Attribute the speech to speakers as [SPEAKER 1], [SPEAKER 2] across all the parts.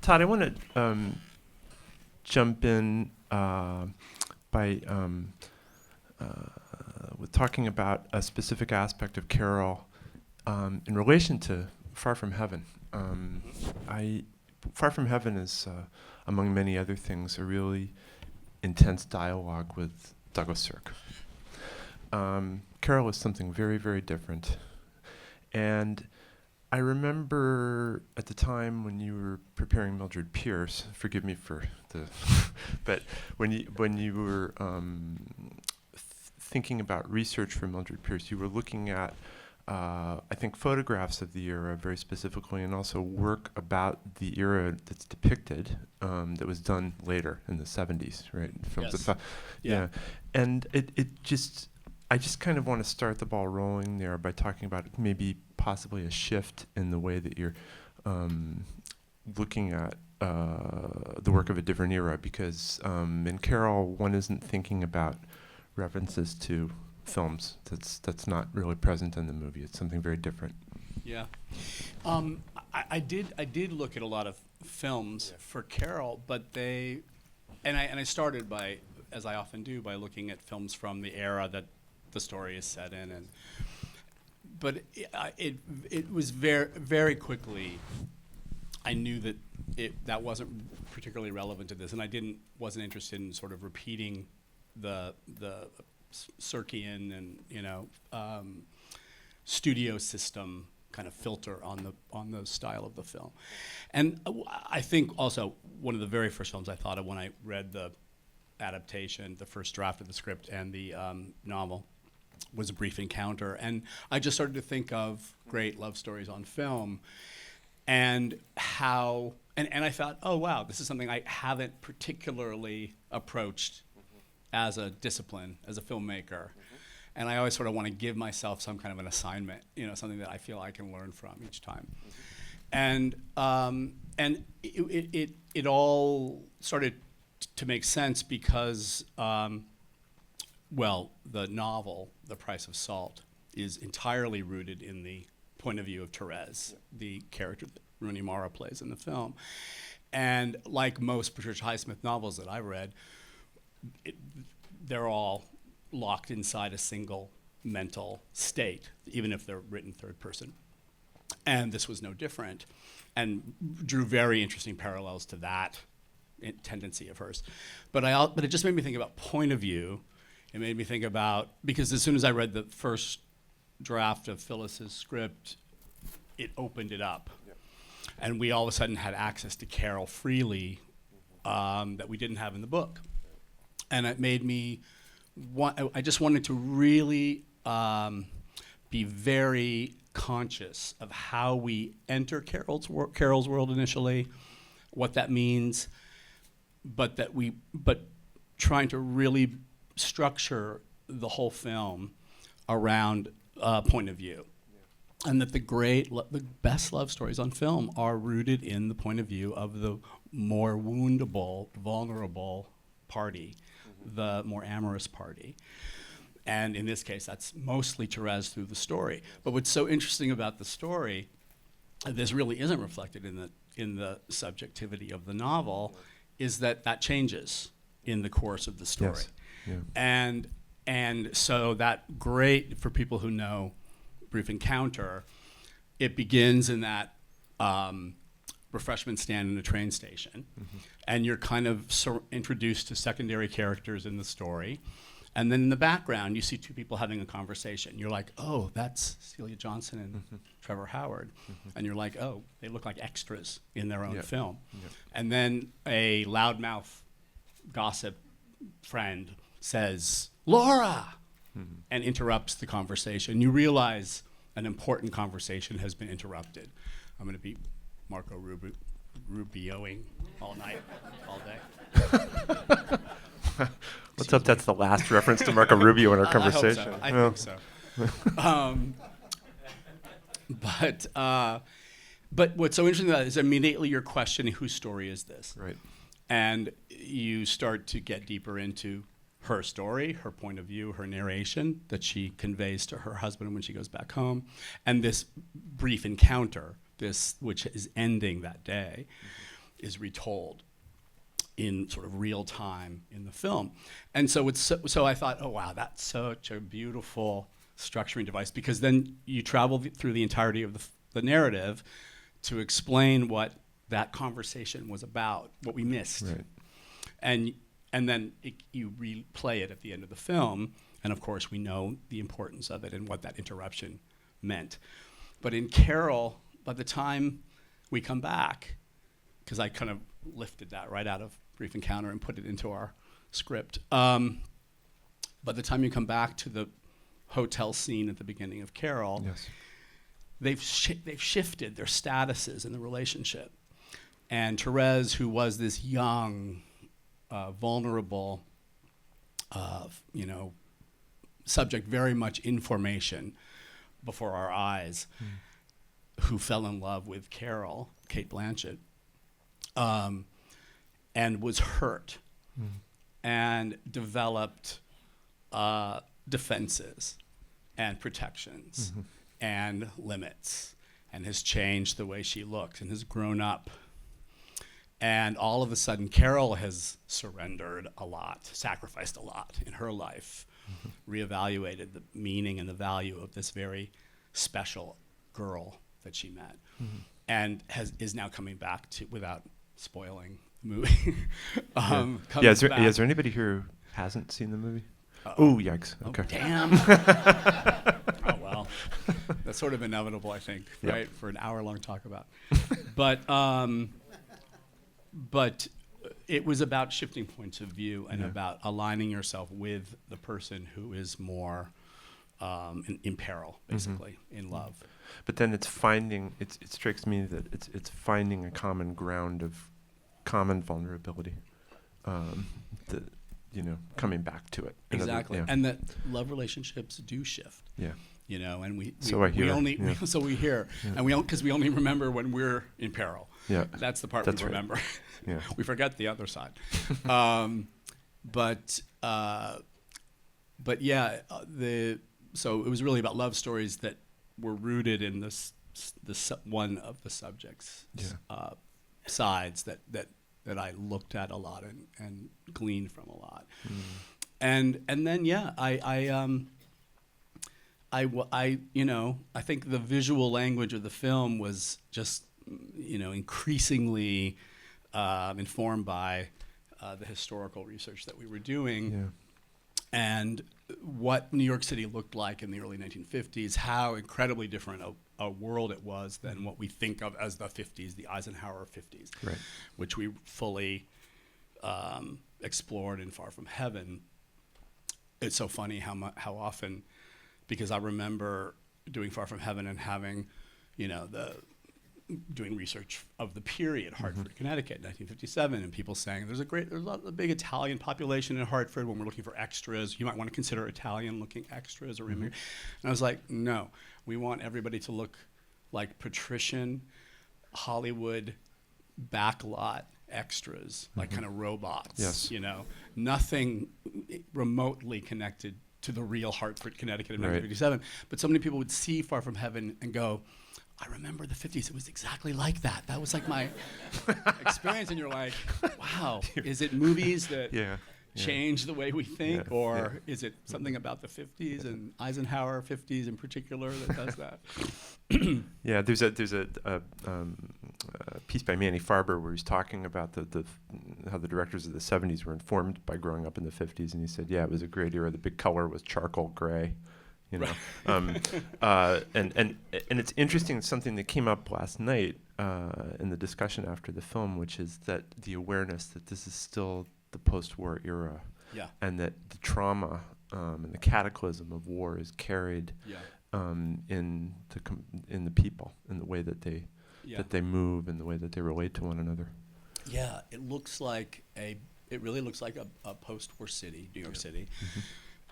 [SPEAKER 1] Todd, I want to jump in by with talking about a specific aspect of Carol in relation to Far From Heaven. Far From Heaven is, among many other things, a really intense dialogue with Douglas Sirk. Carol is something very, very different. And I remember at the time when you were preparing Mildred Pierce, forgive me for the, but when you were thinking about research for Mildred Pierce, you were looking at, I think, photographs of the era very specifically, and also work about the era that's depicted that was done later in the 70s, right? Films
[SPEAKER 2] Yes.
[SPEAKER 1] Yeah. And I just kind of want to start the ball rolling there by talking about maybe possibly a shift in the way that you're looking at the work of a different era, because in Carol, one isn't thinking about references to films. That's not really present in the movie. It's something very different.
[SPEAKER 2] Yeah. I did look at a lot of films for Carol, but I started by, as I often do, by looking at films from the era that the story is set in, but it was very quickly. I knew that that wasn't particularly relevant to this, and I wasn't interested in sort of repeating the Sirkian and studio system kind of filter on the style of the film. And I think also one of the very first films I thought of when I read the adaptation, the first draft of the script and the novel, was A Brief Encounter. And I just started to think of great love stories on film and how, and I thought, oh wow, this is something I haven't particularly approached as a discipline, as a filmmaker. And I always sort of want to give myself some kind of an assignment, something that I feel I can learn from each time. And it all started to make sense because, the novel, The Price of Salt, is entirely rooted in the point of view of Therese, the character that Rooney Mara plays in the film. And like most Patricia Highsmith novels that I've read, they're all locked inside a single mental state, even if they're written third person. And this was no different, and drew very interesting parallels to that tendency of hers. But it just made me think about point of view. It made me think about, because as soon as I read the first draft of Phyllis's script, it opened it up. Yep. And we all of a sudden had access to Carol freely that we didn't have in the book. And it made me I just wanted to really be very conscious of how we enter Carol's world initially, what that means, but trying to really structure the whole film around point of view. And that the best love stories on film are rooted in the point of view of the more woundable, vulnerable party, the more amorous party. And in this case, that's mostly Therese through the story. But what's so interesting about the story, this really isn't reflected in the subjectivity of the novel, is that changes in the course of the story.
[SPEAKER 1] Yes. Yeah.
[SPEAKER 2] And so that great, for people who know Brief Encounter, it begins in that refreshment stand in a train station, and you're kind of introduced to secondary characters in the story, and then in the background you see two people having a conversation. You're like, oh, that's Celia Johnson and Trevor Howard, and you're like, oh, they look like extras in their own film. And then a loudmouth gossip friend says, Laura, and interrupts the conversation. You realize an important conversation has been interrupted. I'm going to be Marco Rubioing all night, all day.
[SPEAKER 1] Let's hope that's the last reference to Marco Rubio in our conversation.
[SPEAKER 2] I think so. But what's so interesting about it is immediately you're questioning whose story is this?
[SPEAKER 1] Right.
[SPEAKER 2] And you start to get deeper into her story, her point of view, her narration that she conveys to her husband when she goes back home, and this brief encounter, which is ending that day. is retold in sort of real time in the film. And so so I thought, oh wow, that's such a beautiful structuring device, because then you travel through the entirety of the narrative to explain what that conversation was about, what we missed.
[SPEAKER 1] Right.
[SPEAKER 2] And then you replay it at the end of the film, and of course we know the importance of it and what that interruption meant. But in Carol, by the time we come back, because I kind of lifted that right out of Brief Encounter and put it into our script, by the time you come back to the hotel scene at the beginning of Carol,
[SPEAKER 1] Yes.
[SPEAKER 2] they've shifted their statuses in the relationship. And Therese, who was this young, vulnerable, subject very much in formation before our eyes, who fell in love with Carol, Kate Blanchett, and was hurt and developed defenses and protections and limits, and has changed the way she looks and has grown up. And all of a sudden, Carol has surrendered a lot, sacrificed a lot in her life, reevaluated the meaning and the value of this very special girl that she met, and is now coming back to, without spoiling the movie.
[SPEAKER 1] Is there anybody here who hasn't seen the movie? Oh, yikes. Okay.
[SPEAKER 2] Oh, damn. Oh, well. That's sort of inevitable, I think,
[SPEAKER 1] Yep.
[SPEAKER 2] right? For an hour-long talk about. But it was about shifting points of view and about aligning yourself with the person who is more in peril, basically, in love.
[SPEAKER 1] But then it's finding, it strikes me that it's finding a common ground of common vulnerability, coming back to it.
[SPEAKER 2] Exactly. And that love relationships do shift.
[SPEAKER 1] Yeah.
[SPEAKER 2] And we
[SPEAKER 1] hear.
[SPEAKER 2] And because we only remember when we're in peril.
[SPEAKER 1] Yeah.
[SPEAKER 2] That's the part
[SPEAKER 1] That's
[SPEAKER 2] we
[SPEAKER 1] right.
[SPEAKER 2] remember.
[SPEAKER 1] Yeah.
[SPEAKER 2] We forget the other side. So it was really about love stories that were rooted in this one of the subject's sides that I looked at a lot and gleaned from a lot. And then I think the visual language of the film was just increasingly informed by the historical research that we were doing, and what New York City looked like in the early 1950s, how incredibly different a world it was than what we think of as the 50s, the Eisenhower 50s,
[SPEAKER 1] Right.
[SPEAKER 2] which we fully explored in Far From Heaven. It's so funny how often, because I remember doing Far From Heaven and having, doing research of the period, Hartford, Connecticut, 1957, and people saying there's a big Italian population in Hartford. When we're looking for extras, you might want to consider Italian-looking extras or immigrants. And I was like, no, we want everybody to look like patrician Hollywood backlot extras, like kind of robots.
[SPEAKER 1] Yes.
[SPEAKER 2] Nothing remotely connected to the real Hartford, Connecticut of
[SPEAKER 1] Right.
[SPEAKER 2] 1957. But so many people would see Far From Heaven and go, I remember the 50s. It was exactly like that. That was like my experience. And you're like, wow, is it movies that change the way we think? Or is it something about the 50s and Eisenhower 50s in particular that does that?
[SPEAKER 1] Yeah, there's a piece by Manny Farber where he's talking about how the directors of the 70s were informed by growing up in the 50s, and he said, it was a great era. The big color was charcoal gray. And it's interesting, something that came up last night in the discussion after the film, which is that the awareness that this is still the post-war era, and that the trauma and the cataclysm of war is carried in the people, in the way that they move, and the way that they relate to one another.
[SPEAKER 2] Yeah, it really looks like a post-war city, New York City.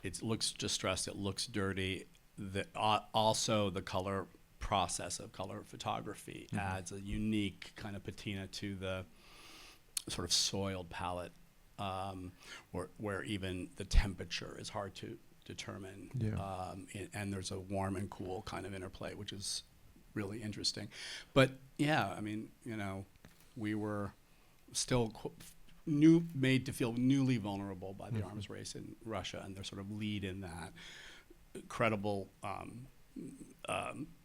[SPEAKER 2] It looks distressed. It looks dirty. Also, the color process of color photography adds a unique kind of patina to the sort of soiled palette, where even the temperature is hard to determine. And there's a warm and cool kind of interplay, which is really interesting. But we were still made to feel newly vulnerable by the arms race in Russia and their sort of lead in that credible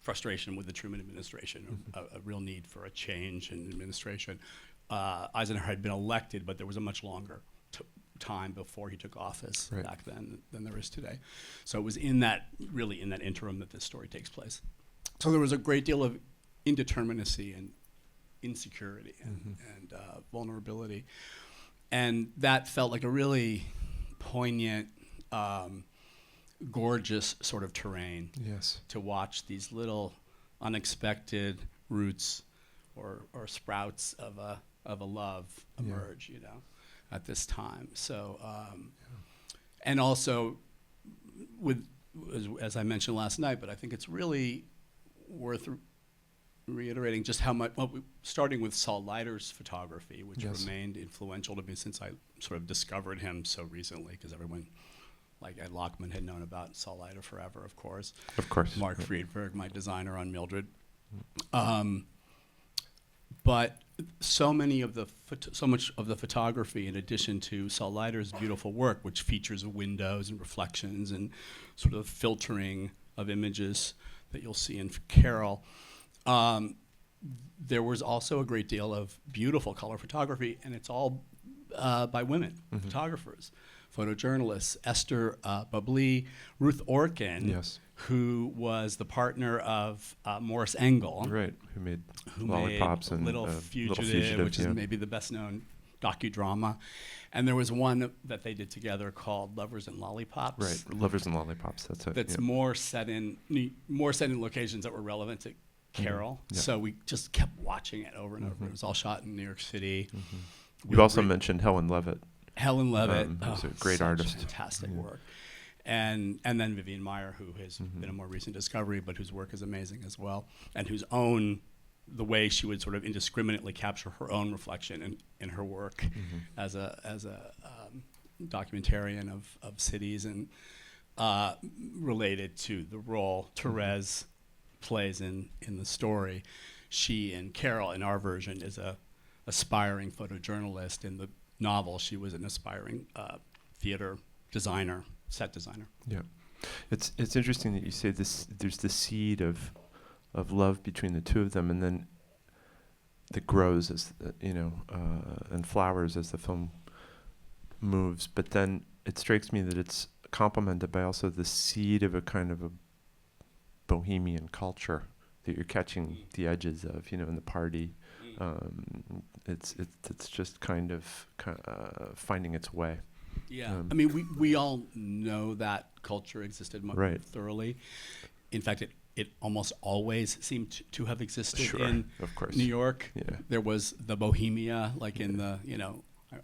[SPEAKER 2] frustration with the Truman administration, a real need for a change in administration. Eisenhower had been elected, but there was a much longer time before he took office back then than there is today. So it was in that interim that this story takes place. So there was a great deal of indeterminacy and insecurity and vulnerability. And that felt like a really poignant, gorgeous sort of terrain to watch these little unexpected roots or sprouts of a love emerge, you know, at this time. So, and also with, as I mentioned last night, but I think it's really worth reiterating just how much, starting with Saul Leiter's photography, which remained influential to me since I sort of discovered him so recently, because everyone, like Ed Lockman, had known about Saul Leiter forever, of course.
[SPEAKER 1] Of course.
[SPEAKER 2] Mark Friedberg, my designer on Mildred. But so much of the photography, in addition to Saul Leiter's beautiful work, which features windows and reflections and sort of filtering of images that you'll see in Carol, there was also a great deal of beautiful color photography, and it's all by women, photographers, photojournalists. Esther Bublé, Ruth Orkin, who was the partner of Morris Engel,
[SPEAKER 1] who made Lollipops and
[SPEAKER 2] Little Fugitive, which is maybe the best known docudrama. And there was one that they did together called Lovers and Lollipops.
[SPEAKER 1] Right, Lovers and Lollipops. That's it.
[SPEAKER 2] That's more set in locations that were relevant to Carol. So we just kept watching it over and over. It was all shot in New York City.
[SPEAKER 1] You also mentioned Helen Levitt.
[SPEAKER 2] Helen Levitt,
[SPEAKER 1] who's a great artist.
[SPEAKER 2] Fantastic work. And then Vivian Maier, who has been a more recent discovery, but whose work is amazing as well, and whose own, the way she would sort of indiscriminately capture her own reflection in her work as a documentarian of cities, and related to the role Therese plays in the story. She and Carol, in our version, is a aspiring photojournalist. In the novel, she was an aspiring theater designer, set designer.
[SPEAKER 1] Yeah, it's interesting that you say this. There's the seed of love between the two of them, and then that grows as and flowers as the film moves. But then it strikes me that it's complemented by also the seed of a kind of a bohemian culture that you're catching the edges of, in the party. It's just kind of finding its way.
[SPEAKER 2] Yeah, I mean, we all know that culture existed more thoroughly. In fact, it almost always seemed to have existed in New York. Yeah. There was the Bohemia, like in the,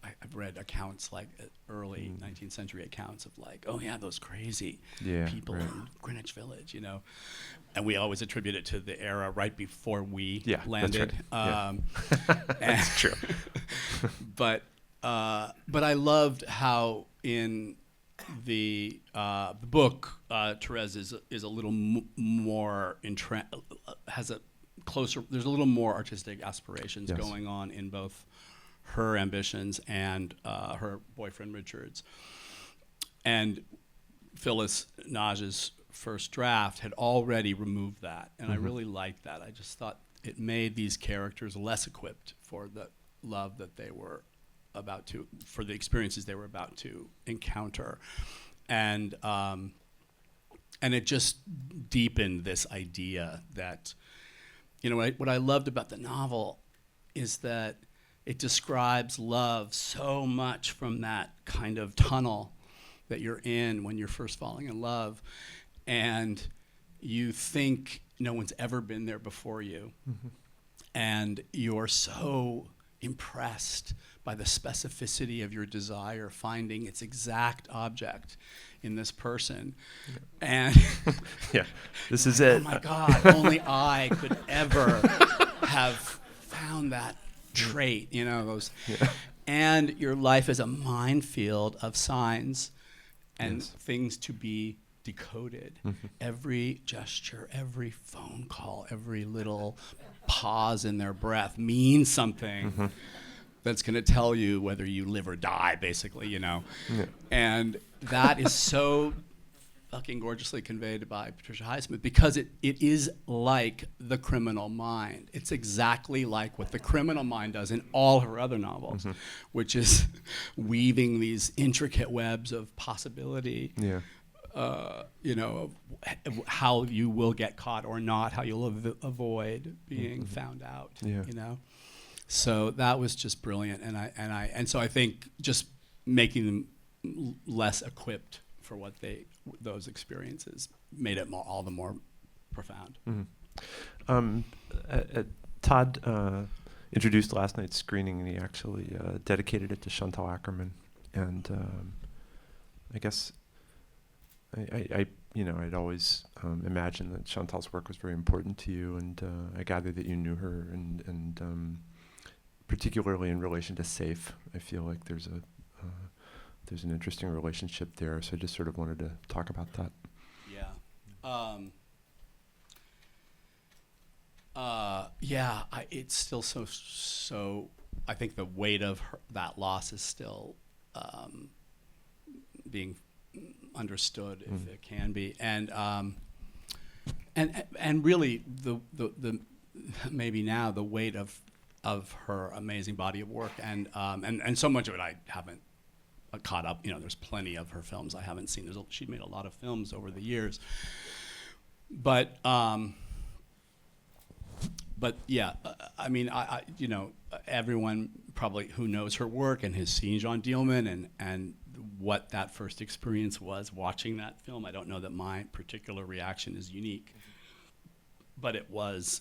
[SPEAKER 2] I've read accounts like early 19th century accounts of like, oh yeah, those crazy people in Greenwich Village, and we always attribute it to the era right before we landed.
[SPEAKER 1] That's right. That's true.
[SPEAKER 2] But I loved how in the book, Therese is a little more has a closer. There's a little more artistic aspirations going on in both her ambitions and her boyfriend Richard's. And Phyllis Nage's first draft had already removed that, and I really liked that. I just thought it made these characters less equipped for the love that they were for the experiences they were about to encounter, and it just deepened this idea that, what I loved about the novel is that it describes love so much from that kind of tunnel that you're in when you're first falling in love, and you think no one's ever been there before you, and you're so impressed by the specificity of your desire, finding its exact object in this person. And
[SPEAKER 1] this is it.
[SPEAKER 2] Oh my God, only I could ever have found that trait, and your life is a minefield of signs and things to be decoded. Every gesture, every phone call, every little pause in their breath means something. that's going to tell you whether you live or die, basically, you know.
[SPEAKER 1] Yeah.
[SPEAKER 2] And that is so fucking gorgeously conveyed by Patricia Highsmith, because it is like The Criminal Mind. It's exactly like what The Criminal Mind does in all her other novels, which is weaving these intricate webs of possibility.
[SPEAKER 1] Yeah.
[SPEAKER 2] You know, how you will get caught or not, how you'll avoid being found out.
[SPEAKER 1] Yeah.
[SPEAKER 2] You know, so that was just brilliant, and so I think just making them less equipped for what those experiences made it all the more profound.
[SPEAKER 1] Todd introduced last night's screening, and he actually dedicated it to Chantal Akerman, and I guess. I I'd always imagined that Chantal's work was very important to you, and I gather that you knew her, and particularly in relation to Safe, I feel like there's an interesting relationship there. So I just sort of wanted to talk about that.
[SPEAKER 2] Yeah. It's still so. I think the weight of that loss is still being understood, if it can be, and really the maybe now the weight of her amazing body of work, and so much of it I haven't caught up. You know, there's plenty of her films I haven't seen. She'd made a lot of films over the years, but yeah, I mean, I you know, everyone probably who knows her work and has seen Jeanne Dielman and what that first experience was watching that film. I don't know that my particular reaction is unique, but it was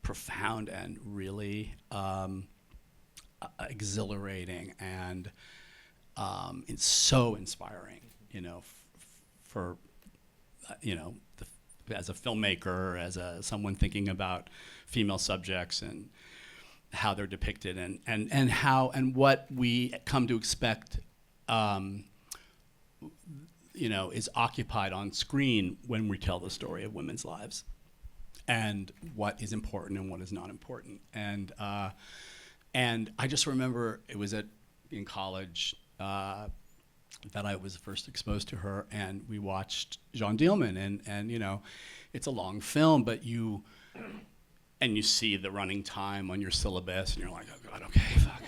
[SPEAKER 2] profound and really exhilarating, and it's so inspiring, you know, for you know, as a filmmaker, as someone thinking about female subjects and how they're depicted, and how and what we come to expect, you know, is occupied on screen when we tell the story of women's lives, and what is important and what is not important. And I just remember it was in college that I was first exposed to her, and we watched Jeanne Dielman, and you know, it's a long film, but you see the running time on your syllabus, and you're like, oh God, okay, fuck.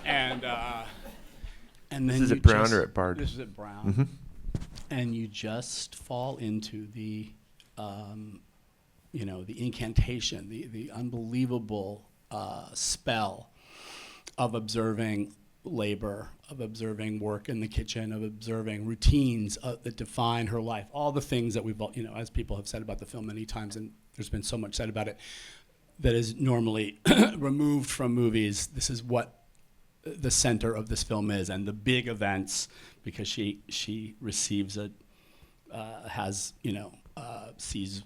[SPEAKER 2] and then
[SPEAKER 1] this is at Brown or at Bard?
[SPEAKER 2] This is at Brown. And you just fall into the, you know, the incantation, the unbelievable spell of observing labor, of observing work in the kitchen, of observing routines that define her life, all the things that we've, you know, as people have said about the film many times, and there's been so much said about it, that is normally removed from movies. This is what the center of this film is, and the big events, because she receives has, you know, sees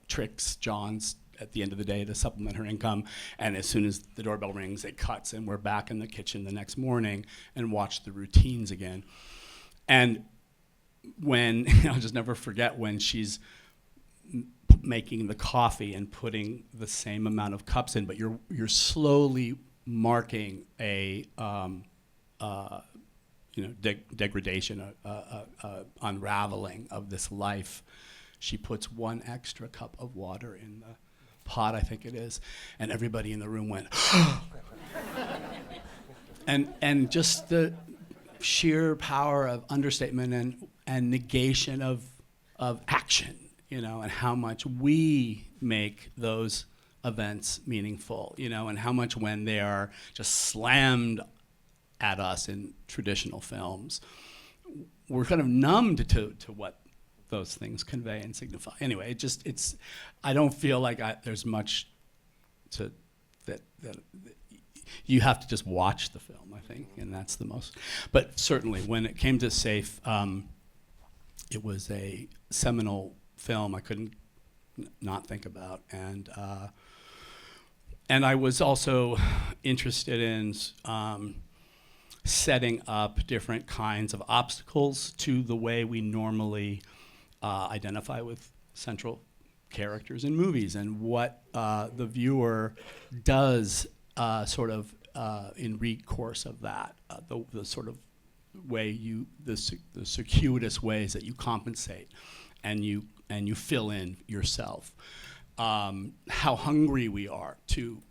[SPEAKER 2] tricks John's at the end of the day to supplement her income, and as soon as the doorbell rings, it cuts, and we're back in the kitchen the next morning and watch the routines again. And when I'll just never forget when she's making the coffee and putting the same amount of cups in, but you're slowly marking a you know, degradation, unraveling of this life. She puts one extra cup of water in the pot, I think it is, and everybody in the room went, and just the sheer power of understatement and negation of action, you know, and how much we make those events meaningful, you know, and how much when they are just slammed at us in traditional films, we're kind of numbed to what those things convey and signify. Anyway, it's I don't feel like there's much to that you have to just watch the film, I think, and that's the most. But certainly when it came to Safe, it was a seminal film I couldn't not think about, and I was also interested in setting up different kinds of obstacles to the way we normally identify with central characters in movies, and what the viewer does sort of in recourse of that, the sort of way the circuitous ways that you compensate and you fill in yourself. How hungry we are to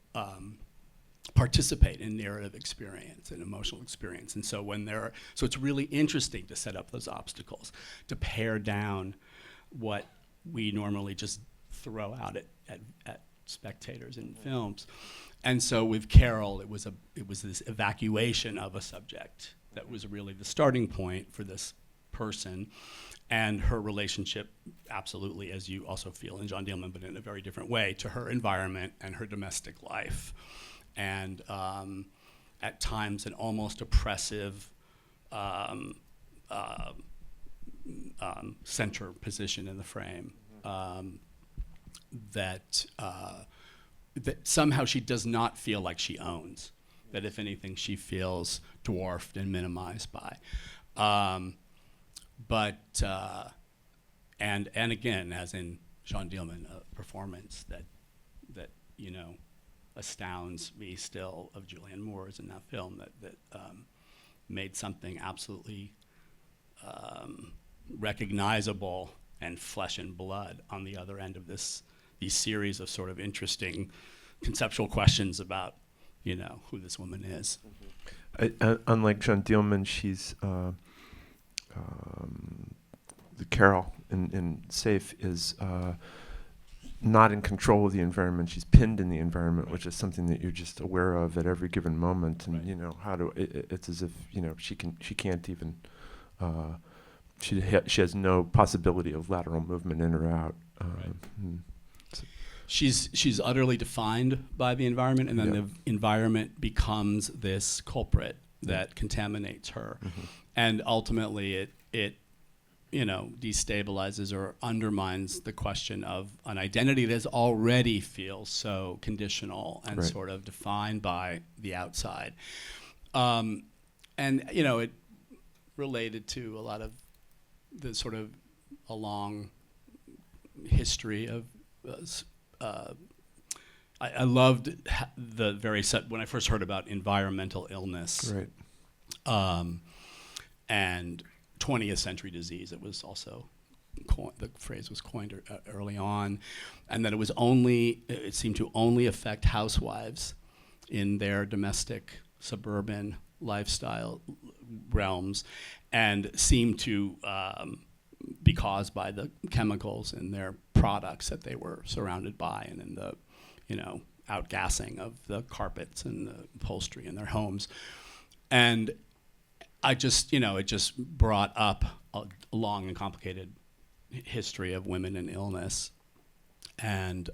[SPEAKER 2] participate in narrative experience and emotional experience. And so so it's really interesting to set up those obstacles, to pare down what we normally just throw out at spectators in films. And so with Carol, it was this evacuation of a subject that was really the starting point for this person, and her relationship, absolutely, as you also feel in Jeanne Dielman, but in a very different way, to her environment and her domestic life. And at times an almost oppressive center position in the frame, that somehow she does not feel like she owns, that if anything she feels dwarfed and minimized by. And again, as in Jeanne Dielman, a performance that astounds me still of Julianne Moore's in that film, that made something absolutely recognizable and flesh and blood on the other end of these series of sort of interesting conceptual questions about who this woman is.
[SPEAKER 1] Unlike Jeanne Dielman, she's the Carol in Safe is not in control of the environment. She's pinned in the environment, which is something that you're just aware of at every given moment. And
[SPEAKER 2] Right.
[SPEAKER 1] it's as if she can't even she has no possibility of lateral movement in or out.
[SPEAKER 2] Right. She's utterly defined by the environment, and then
[SPEAKER 1] Yeah.
[SPEAKER 2] the environment becomes this culprit that contaminates her, and ultimately it destabilizes or undermines the question of an identity that already feels so conditional and
[SPEAKER 1] Right.
[SPEAKER 2] sort of defined by the outside. And it related to a lot of the sort of a long history of I loved the very set when I first heard about environmental illness,
[SPEAKER 1] Right.
[SPEAKER 2] and 20th century disease. It was also the phrase was coined early on, and that it seemed to only affect housewives in their domestic suburban lifestyle realms, and seemed to be caused by the chemicals in their products that they were surrounded by, and in the outgassing of the carpets and the upholstery in their homes. And I just, it just brought up a long and complicated history of women and illness, and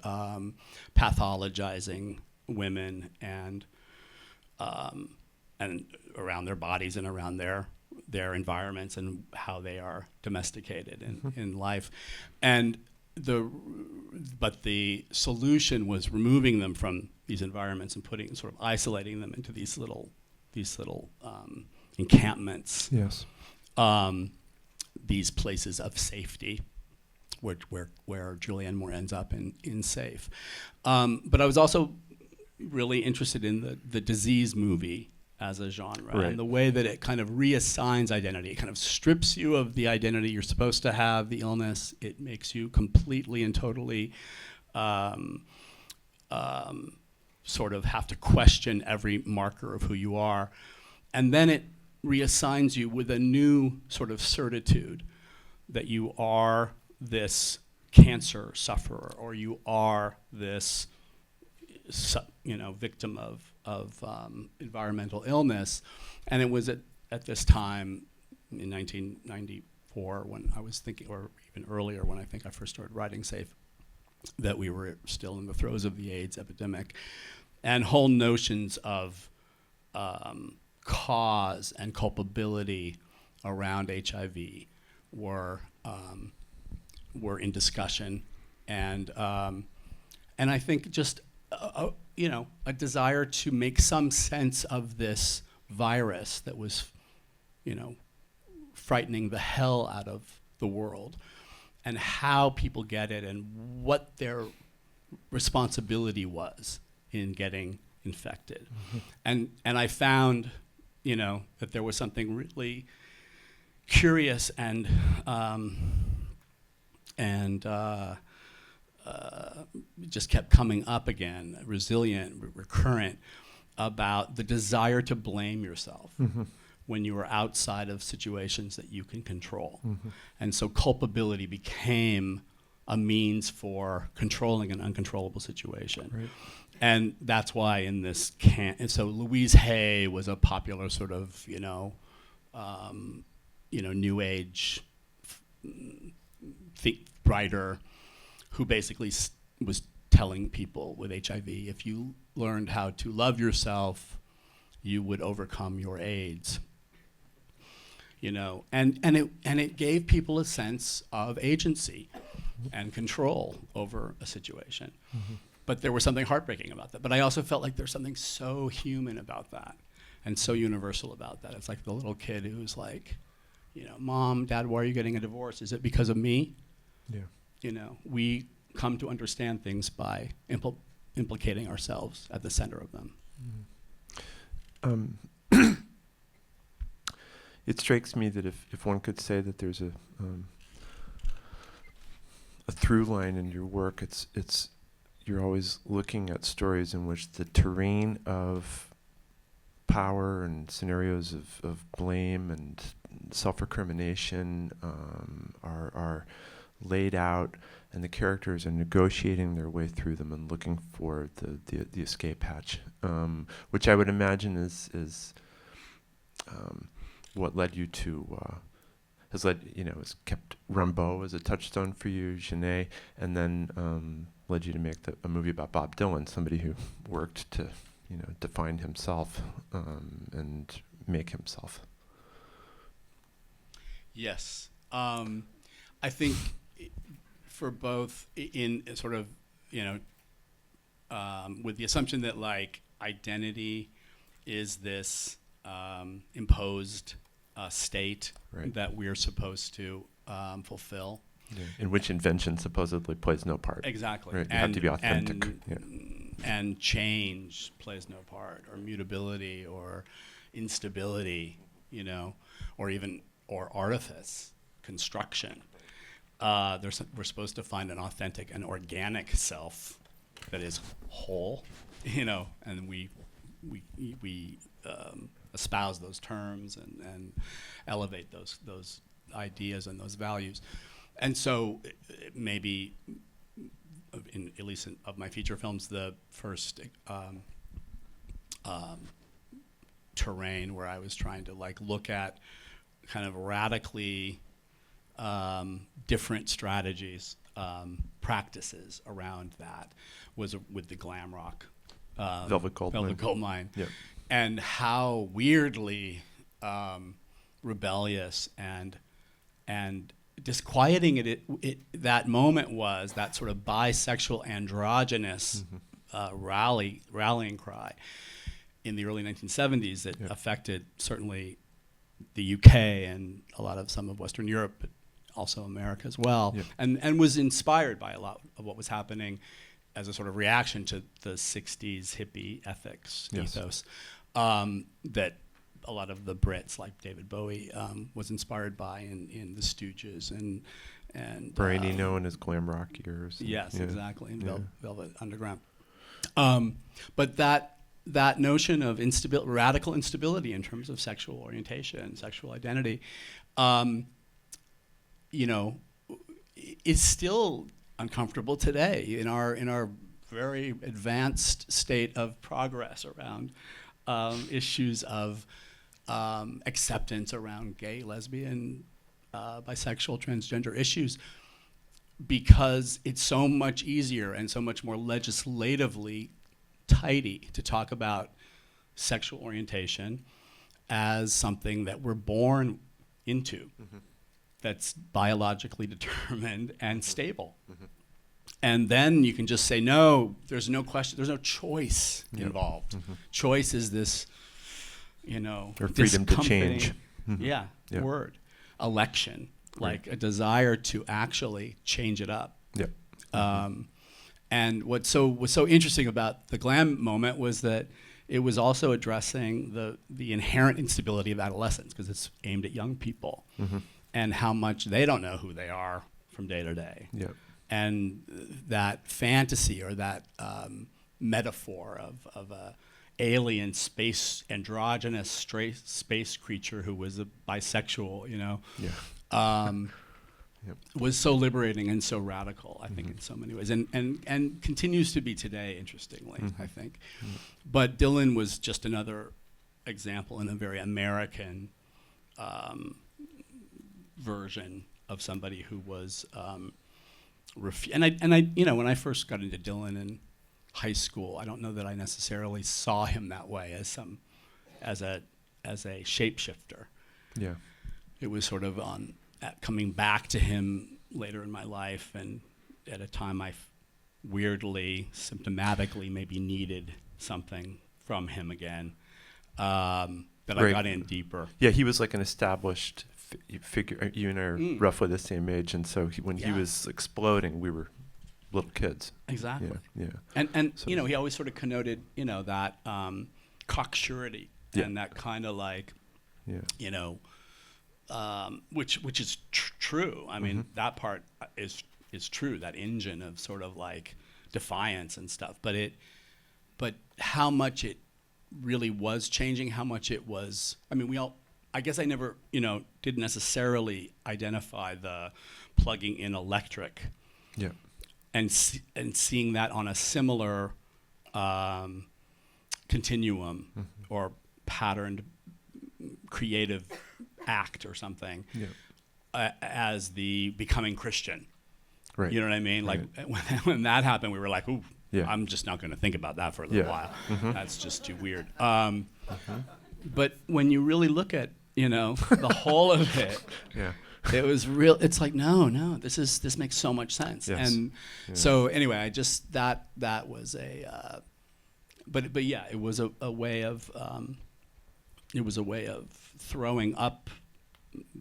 [SPEAKER 2] pathologizing women and around their bodies and around their environments and how they are domesticated in life. And but the solution was removing them from these environments and sort of isolating them into these little encampments.
[SPEAKER 1] Yes.
[SPEAKER 2] These places of safety, where Julianne Moore ends up in Safe. But I was also really interested in the disease movie as a genre,
[SPEAKER 1] Right.
[SPEAKER 2] and the way that it kind of reassigns identity. It kind of strips you of the identity you're supposed to have, the illness. It makes you completely and totally sort of have to question every marker of who you are. And then it reassigns you with a new sort of certitude that you are this cancer sufferer, or you are this victim of environmental illness. And it was at this time in 1994 when I was thinking, or even earlier when I think I first started writing Safe, that we were still in the throes of the AIDS epidemic, and whole notions of cause and culpability around HIV were in discussion, and I think just a desire to make some sense of this virus that was, frightening the hell out of the world, and how people get it, and what their responsibility was in getting infected. And I found, that there was something really curious and just kept coming up again, resilient, recurrent, about the desire to blame yourself when you are outside of situations that you can control. And so culpability became a means for controlling an uncontrollable situation.
[SPEAKER 1] Right.
[SPEAKER 2] And that's why in this and so Louise Hay was a popular sort of, new age writer who basically was telling people with HIV, if you learned how to love yourself, you would overcome your AIDS. And it gave people a sense of agency and control over a situation. But there was something heartbreaking about that. But I also felt like there's something so human about that and so universal about that. It's like the little kid who's like, Mom, Dad, why are you getting a divorce? Is it because of me?
[SPEAKER 1] Yeah.
[SPEAKER 2] We come to understand things by implicating ourselves at the center of them.
[SPEAKER 1] It strikes me that if one could say that there's a through line in your work, it's you're always looking at stories in which the terrain of power and scenarios of blame and self-recrimination are laid out, and the characters are negotiating their way through them and looking for the escape hatch, which I would imagine is what led you to has kept Rimbaud as a touchstone for you, Genet, and then led you to make a movie about Bob Dylan, somebody who worked to define himself and make himself.
[SPEAKER 2] Yes. I think for both in sort of, with the assumption that identity is this imposed state
[SPEAKER 1] Right.
[SPEAKER 2] that we're supposed to fulfill.
[SPEAKER 1] Yeah. In which invention supposedly plays no part.
[SPEAKER 2] Exactly.
[SPEAKER 1] Right. You have to be authentic.
[SPEAKER 2] And change plays no part, or mutability, or instability, or artifice, construction. We're supposed to find an authentic and organic self that is whole, and we espouse those terms and elevate those ideas and those values. And so maybe, at least of my feature films, the first terrain where I was trying to look at kind of radically different strategies, practices around that was with the glam rock.
[SPEAKER 1] Velvet Goldmine.
[SPEAKER 2] Yep.
[SPEAKER 1] Yeah.
[SPEAKER 2] And how weirdly rebellious and disquieting it that moment was, that sort of bisexual androgynous rallying cry in the early 1970s that affected certainly the UK and some of Western Europe, but also America as well, and was inspired by a lot of what was happening as a sort of reaction to the 60s hippie ethics ethos that a lot of the Brits, like David Bowie, was inspired by in the Stooges and
[SPEAKER 1] Brian Eno and his glam rock years.
[SPEAKER 2] Yes, exactly, in Velvet Underground. But that notion of radical instability in terms of sexual orientation, sexual identity, is still uncomfortable today in our very advanced state of progress around issues of acceptance around gay, lesbian, bisexual, transgender issues, because it's so much easier and so much more legislatively tidy to talk about sexual orientation as something that we're born into, that's biologically determined and stable. And then you can just say, no, there's no question, there's no choice involved. Choice is this,
[SPEAKER 1] or freedom to change.
[SPEAKER 2] Word. Election, like a desire to actually change it up. And what was so interesting about the glam moment was that it was also addressing the inherent instability of adolescence, because it's aimed at young people and how much they don't know who they are from day to day.
[SPEAKER 1] Yeah.
[SPEAKER 2] And that fantasy, or that metaphor of a alien space, androgynous space creature who was a bisexual,
[SPEAKER 1] Yeah.
[SPEAKER 2] was so liberating and so radical, I think, in so many ways, and continues to be today, interestingly, I think. But Dylan was just another example in a very American version of somebody who was and I when I first got into Dylan in high school, I don't know that I necessarily saw him that way as a shapeshifter.
[SPEAKER 1] Yeah.
[SPEAKER 2] It was sort of coming back to him later in my life, and at a time I weirdly, symptomatically maybe needed something from him again, that I got in deeper.
[SPEAKER 1] Yeah, he was like an established figure. You and I are roughly the same age, and so when he was exploding, we were little kids.
[SPEAKER 2] Exactly.
[SPEAKER 1] Yeah.
[SPEAKER 2] And
[SPEAKER 1] So
[SPEAKER 2] he always sort of connoted, that cocksurety and that kind of like, which is true. I mean, that part is true. That engine of sort of like defiance and stuff. But how much it really was changing, how much it was. I mean, I guess I never, didn't necessarily identify the plugging in electric.
[SPEAKER 1] Yeah.
[SPEAKER 2] And seeing that on a similar continuum or patterned creative act or something as the becoming Christian.
[SPEAKER 1] Right.
[SPEAKER 2] You know what I mean? Like when that happened, we were like, ooh, I'm just not going to think about that for a little while. That's just too weird. But when you really look at, the whole of it, it was real. It's like, no, this makes so much sense.
[SPEAKER 1] Yes.
[SPEAKER 2] And so anyway, I just, that was but yeah, it was a way of, throwing up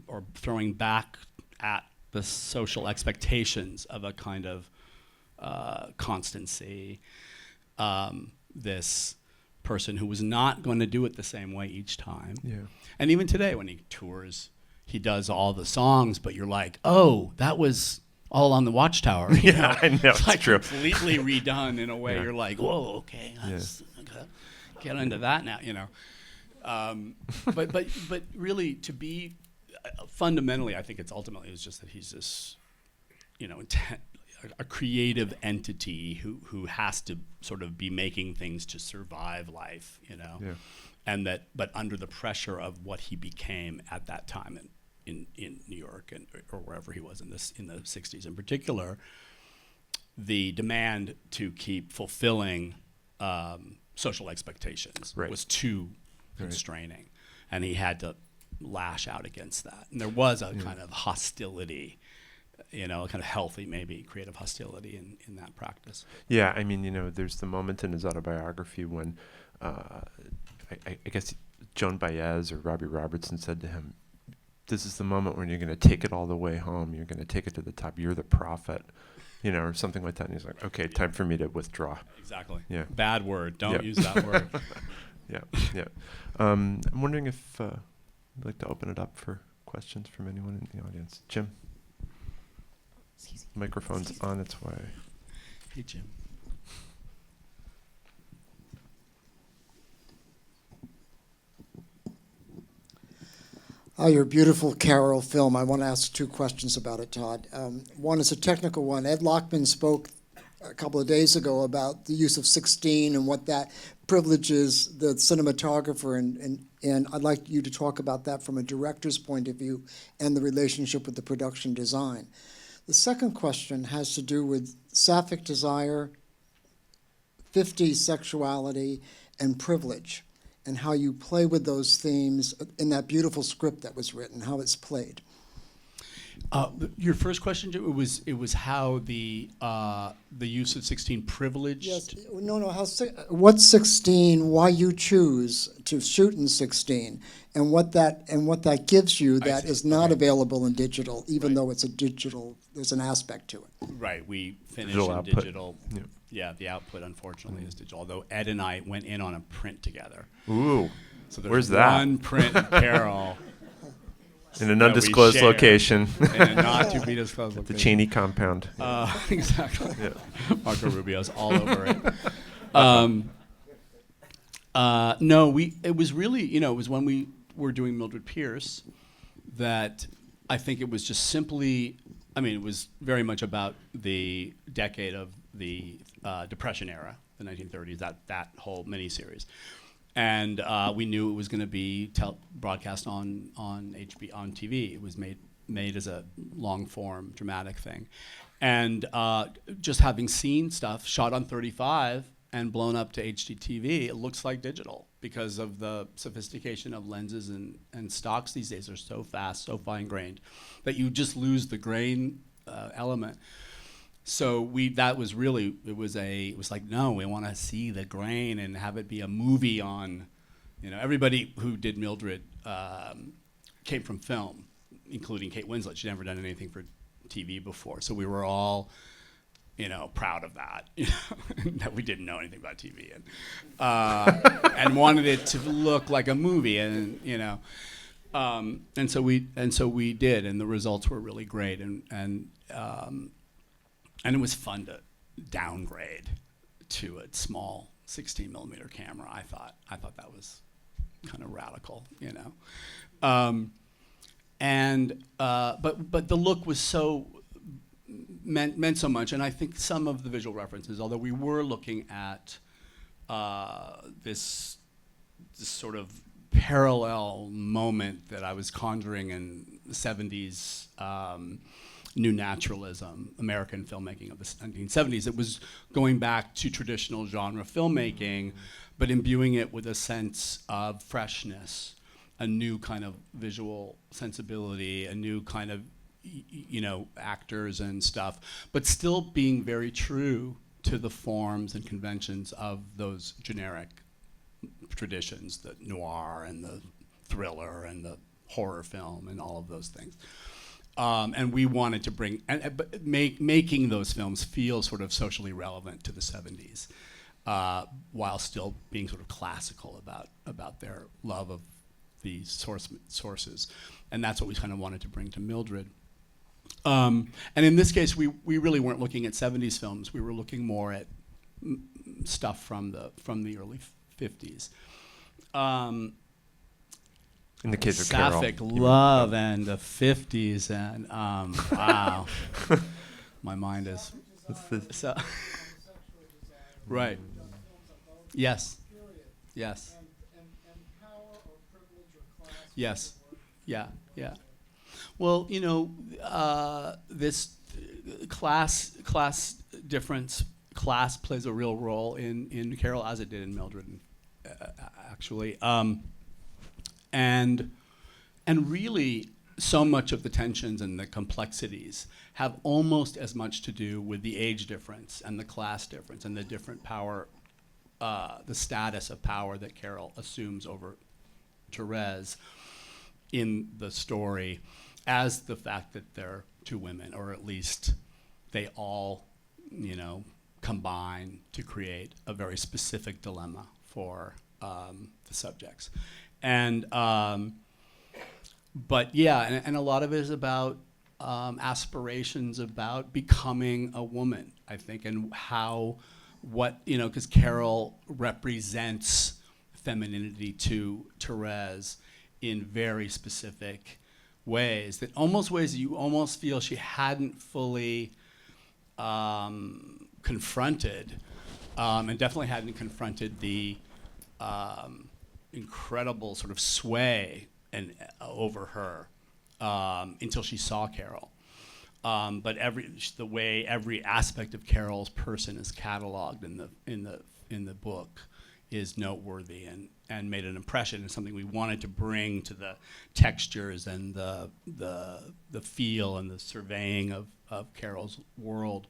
[SPEAKER 2] or throwing back at the social expectations of a kind of constancy. This person who was not going to do it the same way each time.
[SPEAKER 1] Yeah.
[SPEAKER 2] And even today when he tours, he does all the songs, but you're like, oh, that was all on the Watchtower.
[SPEAKER 1] I know,
[SPEAKER 2] It's
[SPEAKER 1] it's
[SPEAKER 2] like
[SPEAKER 1] true.
[SPEAKER 2] completely redone in a way.
[SPEAKER 1] Yeah.
[SPEAKER 2] You're like, whoa, okay, let's get into that now, But really, to be fundamentally, I think it's just that he's this, a creative entity who has to sort of be making things to survive life, and but under the pressure of what he became at that time in New York or wherever he was in the 60s in particular, the demand to keep fulfilling social expectations was too constraining, and he had to lash out against that. And there was a kind of hostility, a kind of healthy, maybe creative hostility in that practice.
[SPEAKER 1] Yeah, I mean, there's the moment in his autobiography when I guess Joan Baez or Robbie Robertson said to him, this is the moment when you're going to take it all the way home. You're going to take it to the top. You're the prophet, or something like that. And he's like, okay, time for me to withdraw.
[SPEAKER 2] Exactly.
[SPEAKER 1] Yeah.
[SPEAKER 2] Bad word. Don't use that word.
[SPEAKER 1] Yeah. I'm wondering if you'd like to open it up for questions from anyone in the audience. Jim? Microphone's on its way.
[SPEAKER 2] Hey, Jim.
[SPEAKER 3] Your beautiful Carol film. I want to ask two questions about it, Todd. One is a technical one. Ed Lockman spoke a couple of days ago about the use of 16 and what that privileges the cinematographer, and I'd like you to talk about that from a director's point of view and the relationship with the production design. The second question has to do with sapphic desire, 50s sexuality, and privilege, and how you play with those themes in that beautiful script that was written, how it's played.
[SPEAKER 2] Your first question, Jim, it was how the use of 16 privileged.
[SPEAKER 3] Yes, no. What's 16? Why you choose to shoot in 16, and what that gives you that is not available in digital, even though it's a digital. There's an aspect to it.
[SPEAKER 2] Right. We finish
[SPEAKER 1] Digital
[SPEAKER 2] in
[SPEAKER 1] output.
[SPEAKER 2] digital Yeah, the output unfortunately is digital. Although Ed and I went in on a print together.
[SPEAKER 1] Ooh,
[SPEAKER 2] So there's
[SPEAKER 1] where's that?
[SPEAKER 2] one print of Carol
[SPEAKER 1] In an
[SPEAKER 2] that we
[SPEAKER 1] undisclosed
[SPEAKER 2] share
[SPEAKER 1] location.
[SPEAKER 2] in a not to be disclosed
[SPEAKER 1] The
[SPEAKER 2] location.
[SPEAKER 1] Cheney compound.
[SPEAKER 2] Exactly.
[SPEAKER 1] Yeah.
[SPEAKER 2] Marco Rubio's all over it. No, it was really, it was when we were doing Mildred Pierce that I think it was just simply, it was very much about the decade of the Depression era, the 1930s, that whole miniseries. And we knew it was going to be broadcast on TV. It was made as a long form dramatic thing. And just having seen stuff shot on 35 and blown up to HDTV, it looks like digital because of the sophistication of lenses and stocks these days are so fast, so fine-grained, that you just lose the grain element. So that was really, it was like, no, we want to see the grain and have it be a movie on, everybody who did Mildred came from film, including Kate Winslet. She'd never done anything for TV before. So we were all, proud of that, that we didn't know anything about TV and wanted it to look like a movie and so we did, and the results were really great and it was fun to downgrade to a small 16 millimeter camera. I thought that was kind of radical, but the look was so meant so much, and I think some of the visual references, although we were looking at this sort of parallel moment that I was conjuring in the 70s new naturalism, American filmmaking of the 1970s. It was going back to traditional genre filmmaking, but imbuing it with a sense of freshness, a new kind of visual sensibility, a new kind of actors and stuff, but still being very true to the forms and conventions of those generic traditions, the noir and the thriller and the horror film and all of those things. And we wanted to bring, making those films feel sort of socially relevant to the 70s, while still being sort of classical about their love of the sources. And that's what we kind of wanted to bring to Mildred. And in this case, we really weren't looking at 70s films. We were looking more at stuff from the early 50s.
[SPEAKER 1] In the case of Carol.
[SPEAKER 2] Sapphic love and the 50s and wow, my mind is so right. Yes. Yes. Yes. Yeah. Yeah. Well, this class difference, class plays a real role in Carol as it did in Mildred, actually. And really, so much of the tensions and the complexities have almost as much to do with the age difference and the class difference and the different power, the status of power that Carol assumes over Therese in the story, as the fact that they're two women, or at least they all, combine to create a very specific dilemma for the subjects. And but yeah, and a lot of it is about aspirations about becoming a woman, I think, and because Carol represents femininity to Therese in very specific ways that you almost feel she hadn't fully confronted, and definitely hadn't confronted the incredible sort of sway over her until she saw Carol. But the way every aspect of Carol's person is cataloged in the book is noteworthy and made an impression, and something we wanted to bring to the textures and the feel and the surveying of Carol's world.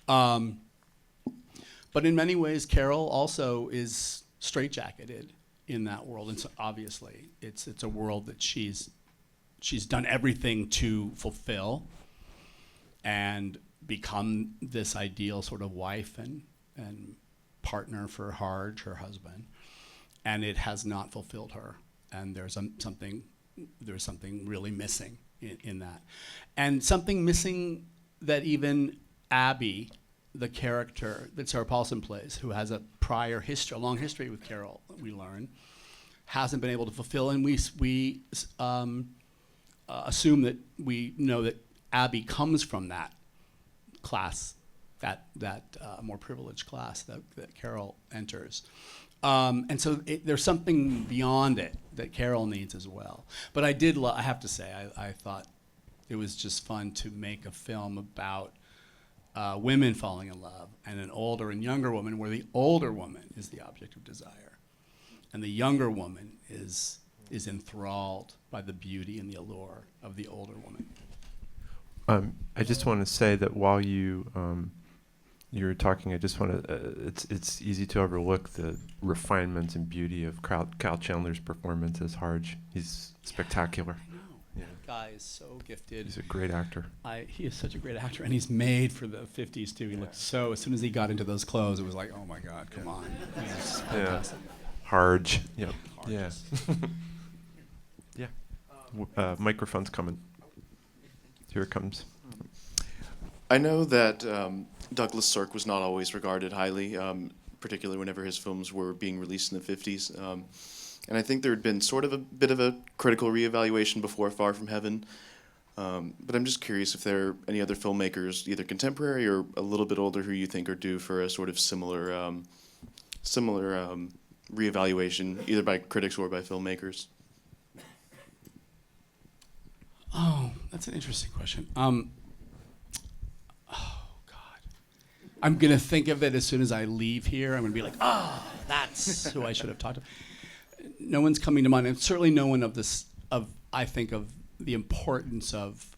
[SPEAKER 2] But in many ways, Carol also is straitjacketed in that world, and so obviously it's a world that she's done everything to fulfill and become this ideal sort of wife and partner for Harge, her husband, and it has not fulfilled her. And there's something really missing in that, and something missing that even Abby, the character that Sarah Paulson plays, who has a long history with Carol, we learn, hasn't been able to fulfill. And we assume that we know that Abby comes from that class, that more privileged class that Carol enters. And so there's something beyond it that Carol needs as well. But I have to say, I thought it was just fun to make a film about women falling in love, and an older and younger woman, where the older woman is the object of desire, and the younger woman is enthralled by the beauty and the allure of the older woman.
[SPEAKER 1] I just want to say that while you were talking, I just want to. It's easy to overlook the refinement and beauty of Kyle Chandler's performance as Harge. He's spectacular.
[SPEAKER 2] I know.
[SPEAKER 1] Yeah.
[SPEAKER 2] That guy is so gifted.
[SPEAKER 1] He's a great actor.
[SPEAKER 2] He is such a great actor, and he's made for the 50s too. He looked so. As soon as he got into those clothes, it was like, oh my God, come on. He's fantastic.
[SPEAKER 1] Harge. Yep.
[SPEAKER 2] Harge.
[SPEAKER 1] Yeah. Microphone's coming. Here it comes.
[SPEAKER 4] I know that Douglas Sirk was not always regarded highly, particularly whenever his films were being released in the 50s. And I think there had been sort of a bit of a critical reevaluation before Far From Heaven. But I'm just curious if there are any other filmmakers, either contemporary or a little bit older, who you think are due for a sort of similar reevaluation, either by critics or by filmmakers.
[SPEAKER 2] Oh, that's an interesting question. Oh God, I'm gonna think of it as soon as I leave here. I'm gonna be like, oh, that's who I should have talked to. No one's coming to mind, and certainly no one I think of the importance of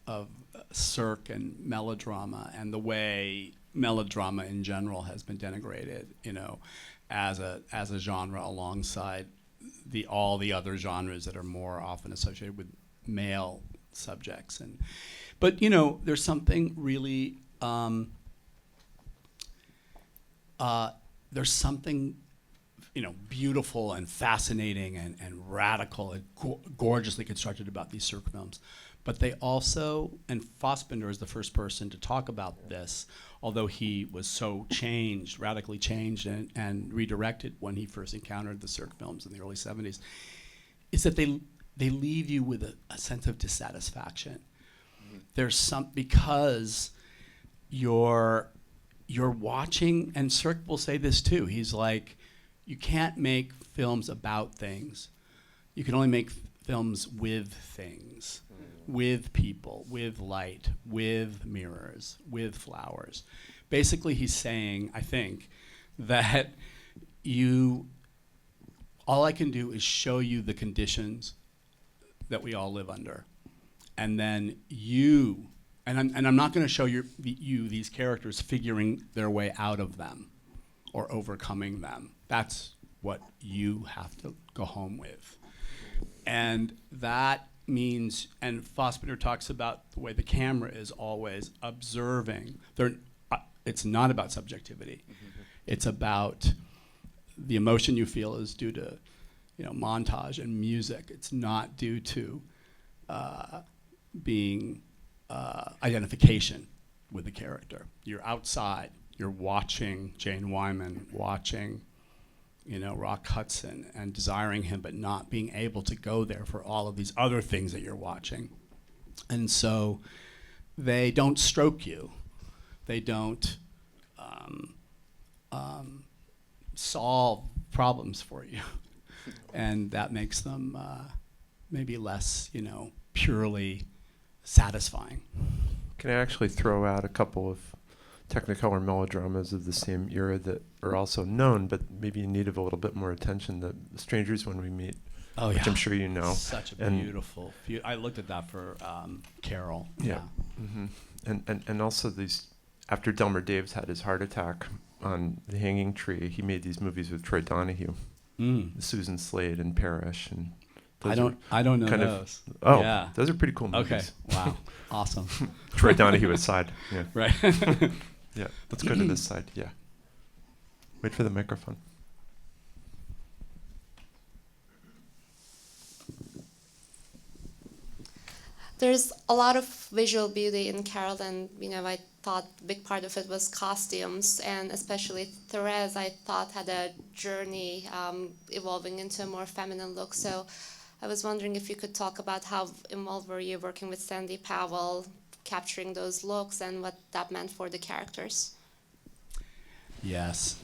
[SPEAKER 2] Cirque and melodrama, and the way melodrama in general has been denigrated, as a genre alongside all the other genres that are more often associated with male subjects. But there's something really there's something beautiful and fascinating and radical and gorgeously constructed about these Cirque films. But they also, and Fassbinder is the first person to talk about this, although he was so radically changed and redirected when he first encountered the Cirque films in the early 70s, is that they leave you with a sense of dissatisfaction. Mm-hmm. Because you're watching, and Cirque will say this too, he's like, you can't make films about things. You can only make films with things, with people, with light, with mirrors, with flowers. Basically, he's saying, I think, that all I can do is show you the conditions that we all live under, and then I'm not going to show you these characters figuring their way out of them or overcoming them. That's what you have to go home with. And that means, and Fassbinder talks about the way the camera is always observing. It's not about subjectivity. Mm-hmm. It's about the emotion you feel is due to montage and music. It's not due to being identification with the character. You're outside. You're watching Jane Wyman, watching Rock Hudson, and desiring him, but not being able to go there for all of these other things that you're watching. And so they don't stroke you. They don't solve problems for you. And that makes them maybe less, purely satisfying.
[SPEAKER 1] Can I actually throw out a couple of Technicolor melodramas of the same era that are also known, but maybe in need of a little bit more attention? The Strangers When We Meet, which I'm sure you know.
[SPEAKER 2] Such a beautiful. I looked at that for Carol.
[SPEAKER 1] Yeah. Mm-hmm. And also these, after Delmer Daves had his heart attack on The Hanging Tree, he made these movies with Troy Donahue, Susan Slade and Parrish, and
[SPEAKER 2] I don't know those.
[SPEAKER 1] Yeah. Those are pretty cool movies.
[SPEAKER 2] Okay. Wow. Awesome.
[SPEAKER 1] Troy Donahue aside. Yeah.
[SPEAKER 2] Right.
[SPEAKER 1] Yeah. Let's go to this side. Yeah. Wait for the microphone.
[SPEAKER 5] There's a lot of visual beauty in Carol, and I thought a big part of it was costumes, and especially Therese, I thought had a journey evolving into a more feminine look. So I was wondering if you could talk about how involved were you working with Sandy Powell, capturing those looks, and what that meant for the characters.
[SPEAKER 2] Yes,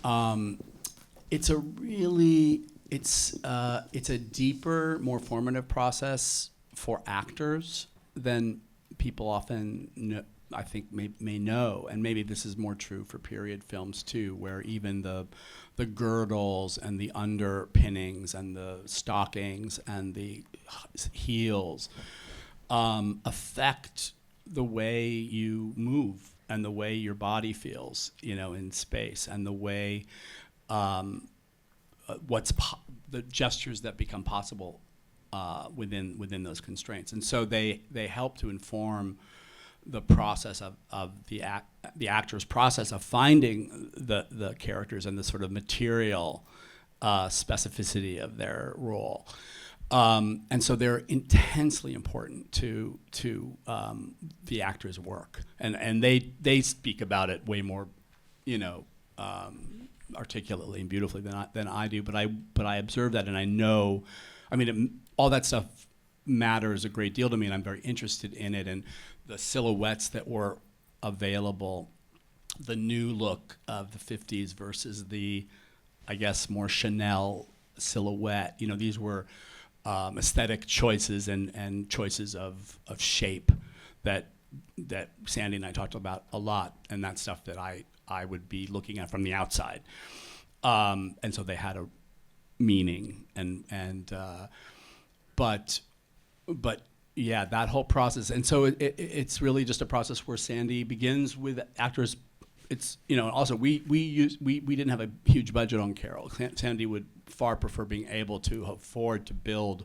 [SPEAKER 2] it's a really it's a deeper, more formative process for actors than people often I think may know, and maybe this is more true for period films too, where even the girdles and the underpinnings and the stockings and the heels affect the way you move and the way your body feels, in space, and the way the gestures that become possible within those constraints. And so they help to inform the process of the actor's process of finding the characters and the sort of material specificity of their role. And so they're intensely important to the actor's work, and they speak about it way more, articulately and beautifully than I do. But I observe that, and I know, all that stuff matters a great deal to me, and I'm very interested in it. And the silhouettes that were available, the new look of the 50s versus the, I guess, more Chanel silhouette. These were aesthetic choices and choices of shape that Sandy and I talked about a lot, and that's stuff that I would be looking at from the outside. And so they had a meaning, but yeah, that whole process. And so it's really just a process where Sandy begins with actors. It's, also we didn't have a huge budget on Carol. Sandy would far prefer being able to afford to build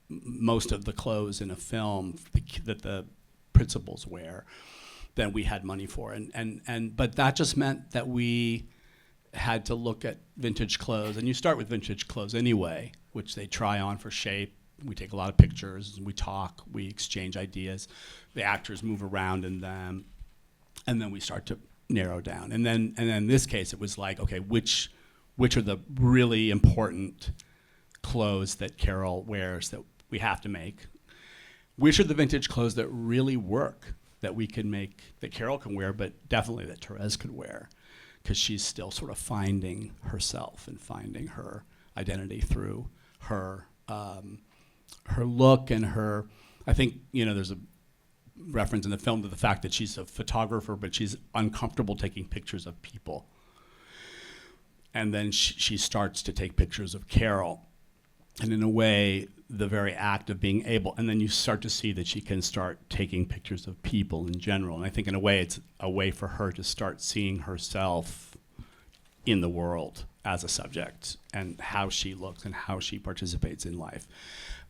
[SPEAKER 2] most of the clothes in a film that the principals wear than we had money for. But that just meant that we had to look at vintage clothes, and you start with vintage clothes anyway, which they try on for shape. We take a lot of pictures, we talk, we exchange ideas. The actors move around in them, and then we start to narrow down. And then in this case, it was like, okay, which are the really important clothes that Carol wears that we have to make? Which are the vintage clothes that really work, that we can make, that Carol can wear, but definitely that Therese could wear, because she's still sort of finding herself and finding her identity through her look and her. I think there's a reference in the film to the fact that she's a photographer, but she's uncomfortable taking pictures of people. And then she starts to take pictures of Carol, and in a way, the very act of being able, and then you start to see that she can start taking pictures of people in general. And I think in a way, it's a way for her to start seeing herself in the world as a subject, and how she looks and how she participates in life.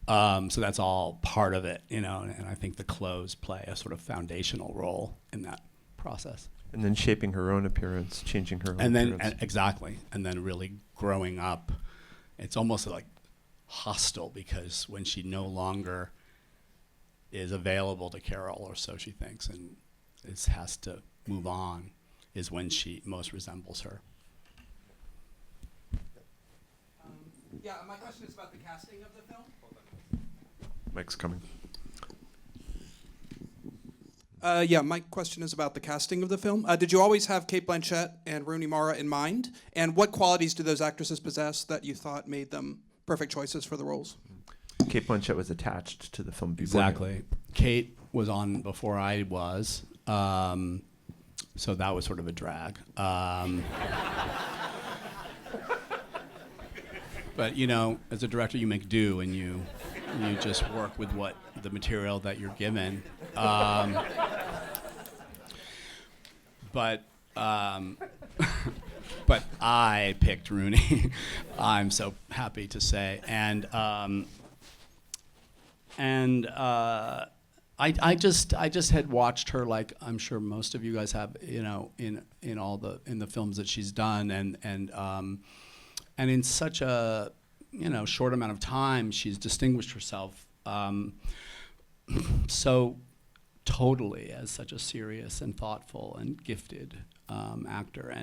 [SPEAKER 2] So that's all part of it, and I think the clothes play a sort of foundational role in that process.
[SPEAKER 1] And then shaping her own appearance, changing her own
[SPEAKER 2] And then
[SPEAKER 1] appearance.
[SPEAKER 2] exactly, and then really growing up. It's almost like hostile, because when she no longer is available to Carol, or so she thinks, and has to move on, is when she most resembles her.
[SPEAKER 6] Yeah, my question is about the casting of the film.
[SPEAKER 1] Mike's coming.
[SPEAKER 6] Yeah, my question is about the casting of the film. Did you always have Cate Blanchett and Rooney Mara in mind? And what qualities do those actresses possess that you thought made them perfect choices for the roles?
[SPEAKER 1] Cate Blanchett was attached to the film before.
[SPEAKER 2] Exactly. Kate was on before I was, so that was sort of a drag. But as a director, you make do, and you just work with the material that you're given. But I picked Rooney. I'm so happy to say, and I just had watched her, like I'm sure most of you guys have, you know, in the films that she's done, and in such a, you know, short amount of time, she's distinguished herself so totally as such a serious and thoughtful and gifted actor,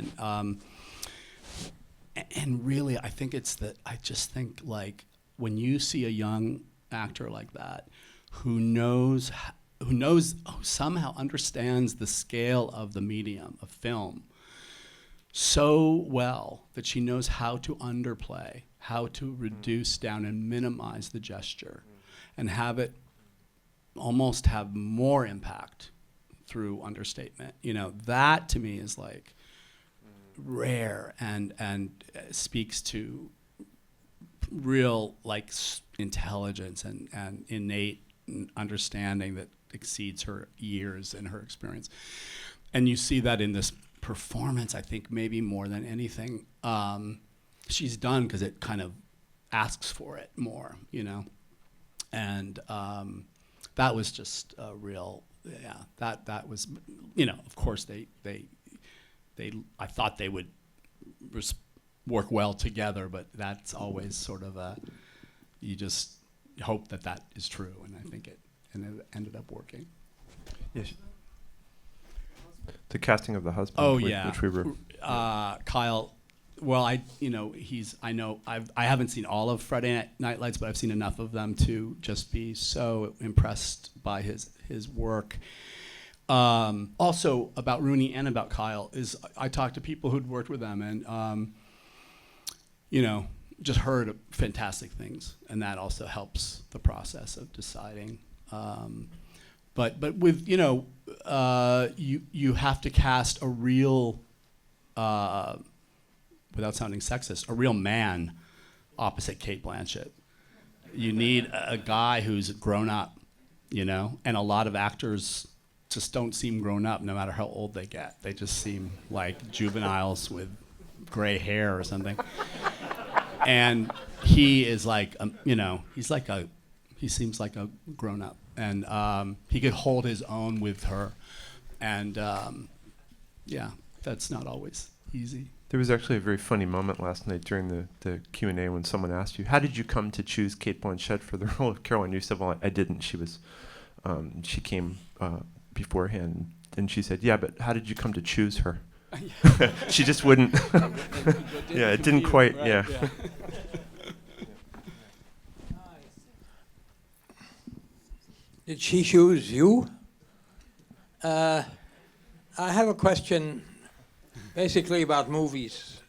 [SPEAKER 2] and really, I think I just think, like, when you see a young actor like that, who somehow understands the scale of the medium of film so well that she knows how to underplay, how to reduce down and minimize the gesture, and have it almost have more impact through understatement. You know, that to me is like rare and speaks to real, like, intelligence and innate understanding that exceeds her years and her experience. And you see that in this performance, I think, maybe more than anything she's done, because it kind of asks for it more, you know. And that was just a real, yeah, that was, you know, of course they I thought they would work well together, but that's always sort of you just hope that is true, and I think it ended up working.
[SPEAKER 1] Yes. The casting of the husband.
[SPEAKER 2] Oh,
[SPEAKER 1] which,
[SPEAKER 2] yeah.
[SPEAKER 1] Which we were.
[SPEAKER 2] Kyle, well, I haven't seen all of Friday Night Lights, but I've seen enough of them to just be so impressed by his work. Also about Rooney and about Kyle is I talked to people who'd worked with them, and you know, just heard fantastic things, and that also helps the process of deciding. But with, you know, you have to cast a real, without sounding sexist, a real man opposite Cate Blanchett. You need a guy who's grown up, you know, and a lot of actors just don't seem grown up no matter how old they get. They just seem like juveniles with gray hair or something. And he is like, you know, he seems like a grown up, and he could hold his own with her, and yeah, that's not always easy.
[SPEAKER 1] There was actually a very funny moment last night during the Q&A when someone asked you, how did you come to choose Cate Blanchett for the role of Caroline? You said, well, I didn't. She was, she came beforehand, and she said, yeah, but how did you come to choose her? She just wouldn't. Yeah, it didn't quite,
[SPEAKER 2] right,
[SPEAKER 1] yeah.
[SPEAKER 7] Did she choose you? I have a question basically about movies.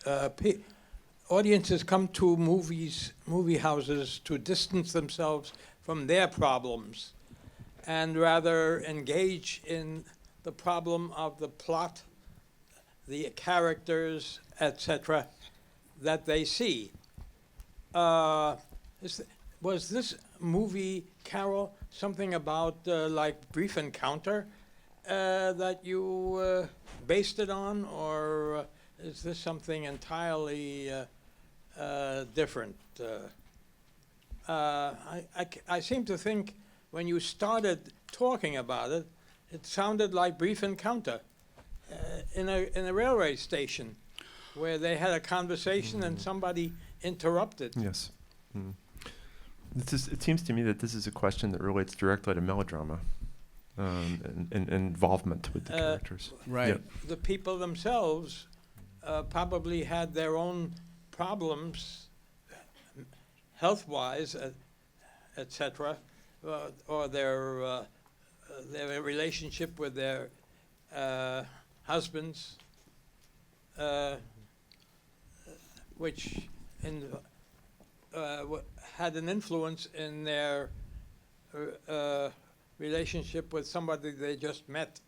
[SPEAKER 7] Audiences come to movie houses to distance themselves from their problems and rather engage in the problem of the plot, the characters, etc., that they see. Was this movie, Carol, something about like Brief Encounter that you based it on, or is this something entirely different? I seem to think when you started talking about it, it sounded like Brief Encounter in a railway station where they had a conversation and somebody interrupted.
[SPEAKER 1] Yes. Mm. It seems to me that this is a question that relates directly to melodrama and involvement with the characters.
[SPEAKER 2] Right.
[SPEAKER 1] Yep.
[SPEAKER 7] The people themselves probably had their own problems, health-wise, etc., or their relationship with their husbands, which had an influence in their relationship with somebody they just met.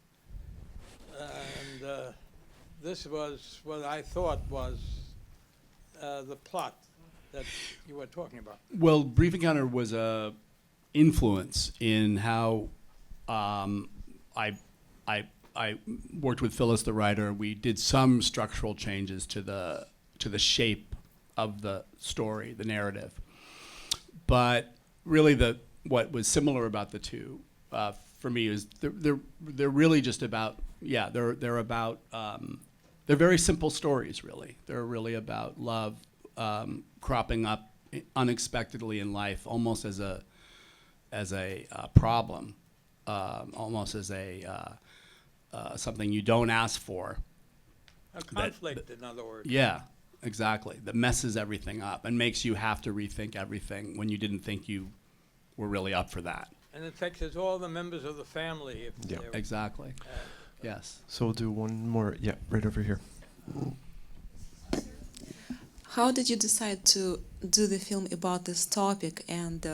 [SPEAKER 7] And this was what I thought was the plot that you were talking about.
[SPEAKER 2] Well, Brief Encounter was a influence in how I worked with Phyllis, the writer. We did some structural changes to the shape of the story, the narrative. But really, what was similar about the two for me is they're really just about they're about they're very simple stories really. They're really about love cropping up unexpectedly in life, almost as a problem, almost as a something you don't ask for.
[SPEAKER 7] A conflict, in other words.
[SPEAKER 2] Yeah, exactly. That messes everything up and makes you have to rethink everything when you didn't think you were really up for that.
[SPEAKER 7] And it affects all the members of the family. If
[SPEAKER 1] Yeah.
[SPEAKER 7] they're-
[SPEAKER 2] Exactly. Yes.
[SPEAKER 1] So we'll do one more. Yeah, right over here.
[SPEAKER 8] How did you decide to do the film about this topic? And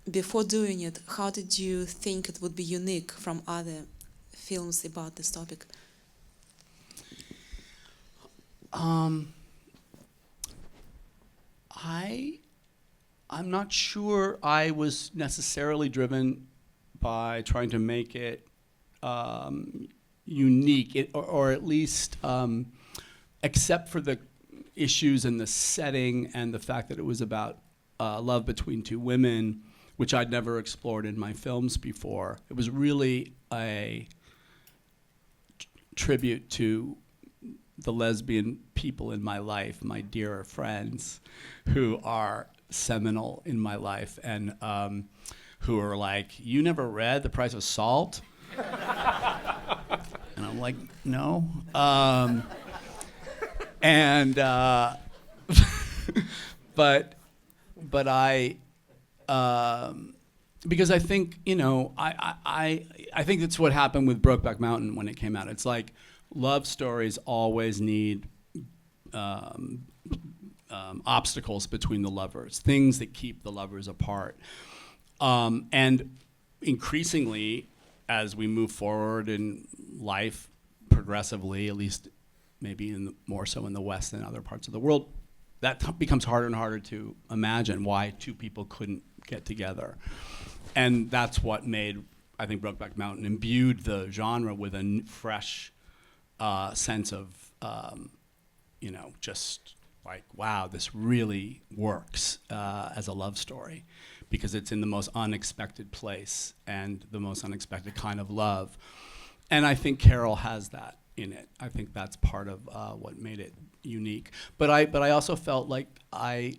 [SPEAKER 8] before doing it, how did you think it would be unique from other films about this topic?
[SPEAKER 2] I'm not sure I was necessarily driven by trying to make it unique, or at least except for the issues and the setting and the fact that it was about love between two women, which I'd never explored in my films before. It was really a tribute to the lesbian people in my life, my dear friends, who are seminal in my life, and who are like, "You never read The Price of Salt?" And I'm like, "No." But I, because I think, I think that's what happened with Brokeback Mountain when it came out. It's like love stories always need obstacles between the lovers, things that keep the lovers apart. And increasingly, as we move forward in life, progressively, at least maybe more so in the West than other parts of the world, that becomes harder and harder to imagine why two people couldn't get together. And that's what made, I think, Brokeback Mountain imbued the genre with a fresh sense of, just like, wow, this really works as a love story, because it's in the most unexpected place and the most unexpected kind of love. And I think Carol has that in it. I think that's part of what made it unique. But I also felt like I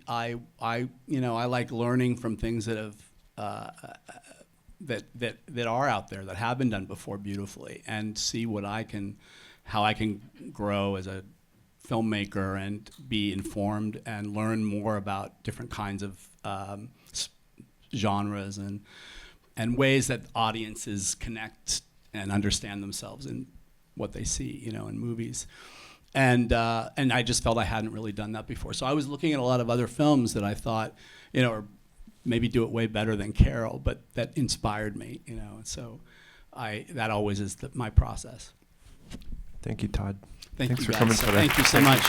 [SPEAKER 2] like learning from things that have that are out there, that have been done before beautifully, and see how I can grow as a filmmaker and be informed and learn more about different kinds of genres and ways that audiences connect and understand themselves in what they see, in movies. And I just felt I hadn't really done that before. So I was looking at a lot of other films that I thought, or maybe do it way better than Carol, but that inspired me, So that always is my process.
[SPEAKER 1] Thank you, Todd.
[SPEAKER 2] Thanks
[SPEAKER 1] for
[SPEAKER 2] you guys.
[SPEAKER 1] coming today.
[SPEAKER 2] Thank you so much.